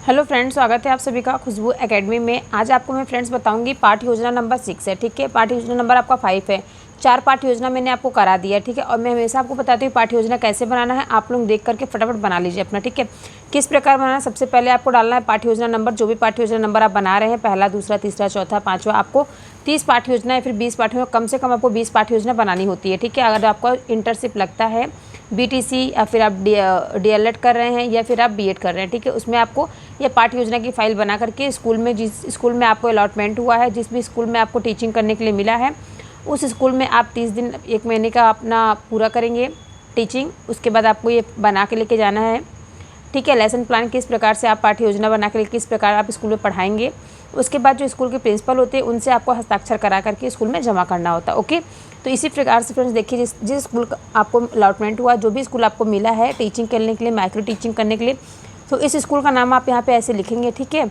Hello friends, स्वागत है आप सभी का खुशबू एकेडमी में। आज आपको मैं फ्रेंड्स बताऊंगी पाठ योजना नंबर 6 है। ठीक है, पाठ योजना नंबर आपका 5 है। 4 पाठ योजना मैंने आपको करा दिया है। ठीक है, और मैं हमेशा आपको बताती हूँ पाठ योजना कैसे बनाना है। आप लोग देख करके फटाफट बना लीजिए अपना। ठीक है, किस प्रकार बनाना है, सबसे पहले आपको डालना है पाठ योजना नंबर। जो भी पाठ योजना नंबर आप बना रहे हैं, पहला, दूसरा, तीसरा, चौथा, पाँचवा, आपको 30 पाठ योजना या फिर 20 पाठ योजना, कम से कम आपको 20 पाठ योजना बनानी होती है। ठीक है, अगर आपको इंटर्नशिप लगता है, बीटीसी या फिर आप डीएलएड कर रहे हैं या फिर आप बीएड कर रहे हैं, ठीक है, उसमें आपको ये पाठ योजना की फ़ाइल बना करके स्कूल में, जिस स्कूल में आपको अलॉटमेंट हुआ है, जिस भी स्कूल में आपको टीचिंग करने के लिए मिला है, उस स्कूल में आप 30 दिन, 1 महीने का अपना पूरा करेंगे टीचिंग। उसके बाद आपको ये बना के लेके जाना है। ठीक है, लेसन प्लान किस प्रकार से आप पाठ योजना बना के किस प्रकार आप स्कूल में पढ़ाएंगे। उसके बाद जो स्कूल के प्रिंसिपल होते हैं उनसे आपको हस्ताक्षर करा करके स्कूल में जमा करना होता है। ओके, तो इसी प्रकार से फ्रेंड्स देखिए, जिस स्कूल का आपको अलॉटमेंट हुआ, जो भी स्कूल आपको मिला है टीचिंग करने के लिए, माइक्रो टीचिंग करने के लिए, तो इस स्कूल का नाम आप यहाँ पे ऐसे लिखेंगे। ठीक है,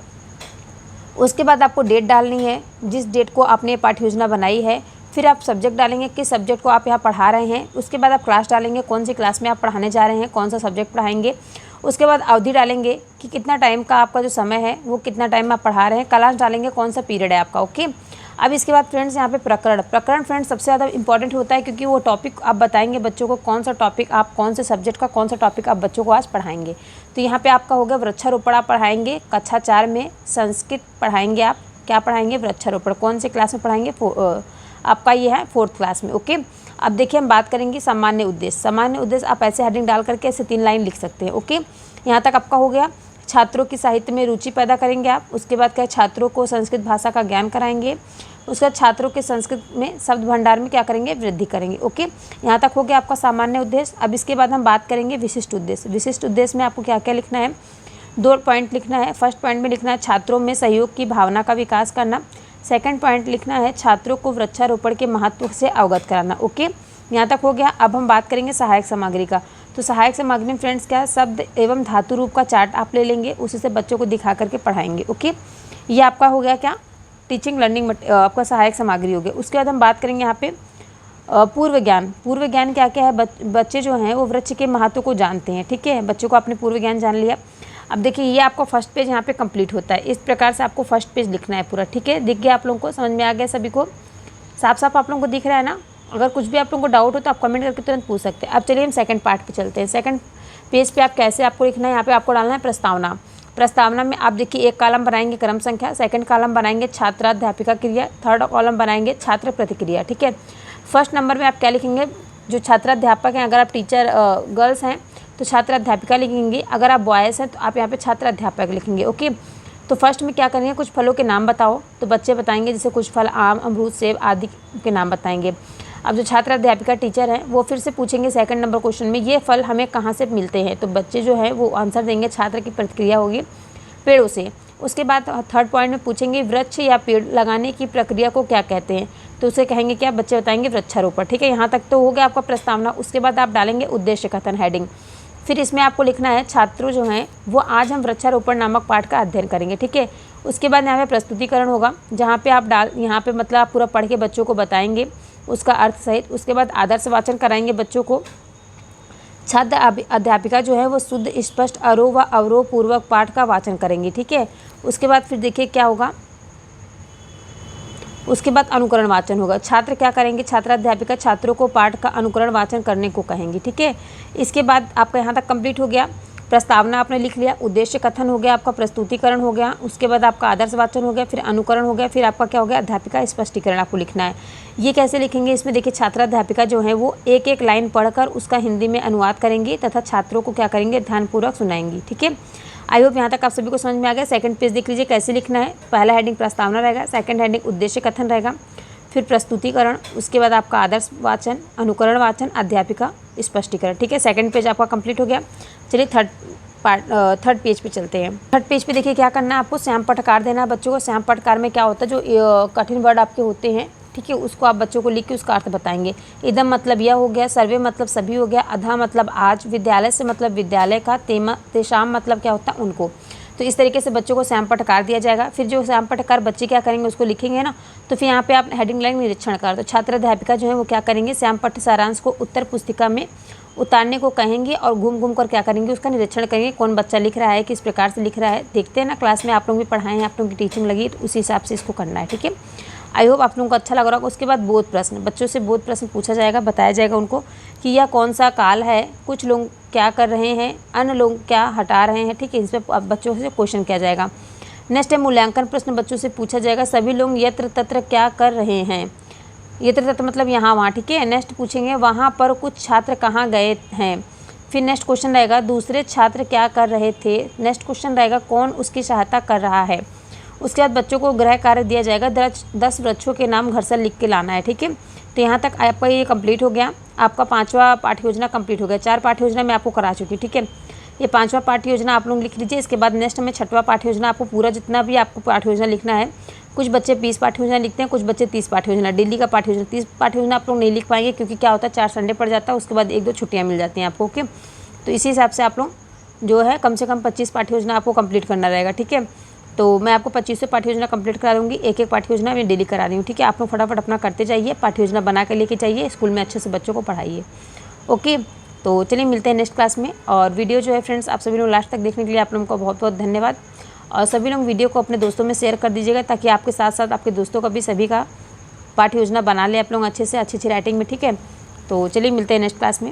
उसके बाद आपको डेट डालनी है, जिस डेट को आपने पाठ्य योजना बनाई है। फिर आप सब्जेक्ट डालेंगे, किस सब्जेक्ट को आप यहाँ पढ़ा रहे हैं। उसके बाद आप क्लास डालेंगे, कौन सी क्लास में आप पढ़ाने जा रहे हैं, कौन सा सब्जेक्ट पढ़ाएंगे। उसके बाद अवधि डालेंगे कि कितना टाइम का आपका जो समय है वो कितना टाइम आप पढ़ा रहे हैं। क्लास डालेंगे, कौन सा पीरियड है आपका। ओके, अब इसके बाद फ्रेंड्स यहाँ पे प्रकरण फ्रेंड्स सबसे ज़्यादा इंपॉर्टेंट होता है, क्योंकि वो टॉपिक आप बताएंगे बच्चों को, कौन सा टॉपिक आप, कौन से सब्जेक्ट का कौन सा टॉपिक आप बच्चों को आज पढ़ाएंगे। तो यहाँ पे आपका हो गया वृक्षारोपण आप पढ़ाएंगे। कक्षा 4 में संस्कृत पढ़ाएंगे। आप क्या पढ़ाएंगे? वृक्षारोपण। कौन से क्लास में पढ़ाएंगे? आपका ये है 4th क्लास में। ओके, अब देखिए हम बात करेंगे सामान्य उद्देश्य। सामान्य उद्देश्य आप ऐसे हेडिंग डाल करके ऐसे 3 लाइन लिख सकते हैं। ओके, यहाँ तक आपका हो गया। छात्रों की साहित्य में रुचि पैदा करेंगे आप। उसके बाद क्या, छात्रों को संस्कृत भाषा का ज्ञान कराएंगे। उसके बाद छात्रों के संस्कृत में शब्द भंडार में क्या करेंगे? वृद्धि करेंगे। ओके, यहाँ तक हो गया आपका सामान्य उद्देश्य। अब इसके बाद हम बात करेंगे विशिष्ट उद्देश्य। विशिष्ट उद्देश्य में आपको क्या क्या लिखना है? 2 पॉइंट लिखना है। फर्स्ट पॉइंट में लिखना है छात्रों में सहयोग की भावना का विकास करना। सेकंड पॉइंट लिखना है छात्रों को वृक्षारोपण के महत्व से अवगत कराना। ओके, यहाँ तक हो गया। अब हम बात करेंगे सहायक सामग्री का। तो सहायक सामग्री में फ्रेंड्स क्या है? शब्द एवं धातु रूप का चार्ट आप ले लेंगे, उसी से बच्चों को दिखा करके पढ़ाएंगे। ओके, ये आपका हो गया क्या? टीचिंग लर्निंग आपका सहायक सामग्री हो गया। उसके बाद हम बात करेंगे यहाँ पे पूर्व ज्ञान। पूर्व ज्ञान क्या क्या है? बच्चे जो हैं वो वृक्ष के महत्व को जानते हैं। ठीक है, बच्चों को आपने पूर्व ज्ञान जान लिया। अब देखिए, ये आपका फर्स्ट पेज यहाँ पे कंप्लीट होता है। इस प्रकार से आपको फर्स्ट पेज लिखना है पूरा। ठीक है, दिख गया आप लोगों को? समझ में आ गया सभी को? साफ साफ आप लोगों को दिख रहा है ना? अगर कुछ भी आप लोगों को डाउट हो तो आप कमेंट करके तुरंत पूछ सकते हैं। अब चलिए हम सेकंड पार्ट पे चलते हैं। सेकंड पेज पे आप कैसे आपको लिखना है, यहाँ पे आपको डालना है प्रस्तावना। प्रस्तावना में आप देखिए, एक कॉलम बनाएंगे क्रम संख्या, सेकंड कॉलम बनाएंगे छात्राध्यापिका क्रिया, थर्ड कॉलम बनाएंगे छात्र प्रतिक्रिया। ठीक है, फर्स्ट नंबर में आप क्या लिखेंगे? जो छात्राध्यापक हैं, अगर आप टीचर गर्ल्स हैं तो छात्राध्यापिका लिखेंगे, अगर आप बॉयज़ हैं तो आप यहाँ पे छात्राध्यापक लिखेंगे। ओके, तो फर्स्ट में क्या करेंगे? कुछ फलों के नाम बताओ। तो बच्चे बताएंगे, जैसे कुछ फल आम, अमरूद, सेब आदि के नाम बताएंगे। अब जो छात्राध्यापिका टीचर हैं वो फिर से पूछेंगे सेकंड नंबर क्वेश्चन में, ये फल हमें कहाँ से मिलते हैं। तो बच्चे जो है वो आंसर देंगे, छात्र की प्रतिक्रिया होगी पेड़ों से। उसके बाद थर्ड पॉइंट में पूछेंगे वृक्ष या पेड़ लगाने की प्रक्रिया को क्या कहते हैं। तो उसे कहेंगे क्या? बच्चे बताएंगे वृक्षारोपण। ठीक है, यहाँ तक तो हो गया आपका प्रस्तावना। उसके बाद आप डालेंगे उद्देश्य कथन हेडिंग। फिर इसमें आपको लिखना है छात्रों जो हैं वो आज हम वृक्षारोपण नामक पाठ का अध्ययन करेंगे। ठीक है, उसके बाद यहाँ पे प्रस्तुतिकरण होगा, जहाँ पे आप यहाँ पे मतलब आप पूरा पढ़ के बच्चों को बताएंगे उसका अर्थ सहित। उसके बाद आदर्श वाचन कराएंगे बच्चों को। छात्र अध्यापिका जो है वो शुद्ध, स्पष्ट, आरोह व अवरोह पूर्वक पाठ का वाचन करेंगी। ठीक है, उसके बाद फिर देखिए क्या होगा, उसके बाद अनुकरण वाचन होगा। छात्र क्या करेंगे? छात्राध्यापिका छात्रों को पाठ का अनुकरण वाचन करने को कहेंगी। ठीक है, इसके बाद आपका यहाँ तक कंप्लीट हो गया। प्रस्तावना आपने लिख लिया, उद्देश्य कथन हो गया, आपका प्रस्तुतिकरण हो गया, उसके बाद आपका आदर्श वाचन हो गया, फिर अनुकरण हो गया, फिर आपका क्या हो गया? अध्यापिका स्पष्टीकरण आपको लिखना है। ये कैसे लिखेंगे? इसमें देखिए, छात्राध्यापिका जो है वो एक एक लाइन पढ़कर उसका हिंदी में अनुवाद करेंगी तथा छात्रों को क्या करेंगे? ध्यानपूर्वक सुनाएंगी। ठीक है, आई होप यहाँ तक आप सभी को समझ में आ गया। सेकंड पेज देख लीजिए कैसे लिखना है। पहला हेडिंग प्रस्तावना रहेगा, सेकंड हेडिंग उद्देश्य कथन रहेगा, फिर प्रस्तुतिकरण, उसके बाद आपका आदर्श वाचन, अनुकरण वाचन, अध्यापिका स्पष्टीकरण। ठीक है, सेकंड पेज आपका कंप्लीट हो गया। चलिए थर्ड पेज पे चलते हैं। थर्ड पेज पे देखिए क्या करना है आपको? श्याम पटकार देना है बच्चों को। श्याम पटकार में क्या होता है? जो कठिन वर्ड आपके होते हैं, ठीक है, उसको आप बच्चों को लिख के उसका अर्थ बताएंगे। इदम मतलब यह हो गया, सर्वे मतलब सभी हो गया, अधा मतलब आज, विद्यालय से मतलब विद्यालय का, तेषाम मतलब क्या होता है? उनको। तो इस तरीके से बच्चों को श्याम पटकार दिया जाएगा। फिर जो श्याम पटकार बच्चे क्या करेंगे उसको लिखेंगे ना, तो फिर यहाँ पे आप हेडिंग लाइन निरीक्षण कर। तो छात्राध्यापिका जो है वो क्या करेंगे? श्याम पट सारांश को उत्तर पुस्तिका में उतारने को कहेंगे और घूम घूम कर क्या करेंगे, उसका निरीक्षण करेंगे, कौन बच्चा लिख रहा है, किस प्रकार से लिख रहा है। देखते हैं ना, क्लास में आप लोग भी पढ़ाए हैं, आप लोगों की टीचिंग लगी, तो उसी हिसाब से इसको करना है, ठीक है। आई होप आप लोगों को अच्छा लग रहा होगा। उसके बाद बोध प्रश्न, बच्चों से बोध प्रश्न पूछा जाएगा, बताया जाएगा उनको कि यह कौन सा काल है, कुछ लोग क्या कर रहे हैं, अन्य लोग क्या हटा रहे हैं, ठीक है। इस पर बच्चों से क्वेश्चन किया जाएगा। नेक्स्ट है मूल्यांकन प्रश्न, बच्चों से पूछा जाएगा सभी लोग यत्र तत्र क्या कर रहे हैं, यत्र तत्र मतलब यहाँ वहाँ, ठीक है। नेक्स्ट पूछेंगे वहाँ पर कुछ छात्र कहाँ गए हैं। फिर नेक्स्ट क्वेश्चन रहेगा दूसरे छात्र क्या कर रहे थे। नेक्स्ट क्वेश्चन रहेगा कौन उसकी सहायता कर रहा है। उसके बाद बच्चों को गृह कार्य दिया जाएगा, 10 वृक्षों के नाम घर से लिख के लाना है, ठीक है। तो यहाँ तक आपका ये कंप्लीट हो गया, आपका 5वां पाठ्य योजना कंप्लीट हो गया। 4 पाठ्य योजना मैं आपको करा चुकी, ठीक है। ये 5वां पाठ्य योजना आप लोग लिख लीजिए। इसके बाद नेक्स्ट में 6वां पाठ्य योजना, आपको पूरा जितना भी आपको पाठ्य योजना लिखना है। कुछ बच्चे 20 पाठ्य योजना लिखते हैं, कुछ बच्चे 30 पाठ्य योजना। डेली का पाठ्य योजना 30 पाठ्य योजना आप लोग नहीं लिख पाएंगे, क्योंकि क्या होता है 4 संडे पड़ जाता है, उसके बाद 1-2 छुट्टियाँ मिल जाती हैं आपको, ओके। तो इसी हिसाब से आप लोग जो है कम से कम 25 पाठ्य योजना आपको कंप्लीट करना रहेगा, ठीक है। तो मैं आपको 25 पाठ्य योजना कंप्लीट करा दूँगी, एक पाठ्य योजना मैं डेली करा रही हूँ, ठीक है। आप लोग फटाफट अपना करते जाइए, पाठ्य योजना बना कर लेके जाइए, स्कूल में अच्छे से बच्चों को पढ़ाइए, ओके। तो चलिए मिलते हैं नेक्स्ट क्लास में। और वीडियो जो है फ्रेंड्स, आप सभी लोग लास्ट तक देखने के लिए आप लोगों को बहुत बहुत धन्यवाद। और सभी लोग वीडियो को अपने दोस्तों में शेयर कर दीजिएगा, ताकि आपके साथ साथ आपके दोस्तों का भी सभी का पाठ्य योजना बना ले आप लोग अच्छे से, अच्छी राइटिंग में, ठीक है। तो चलिए मिलते हैं नेक्स्ट क्लास में।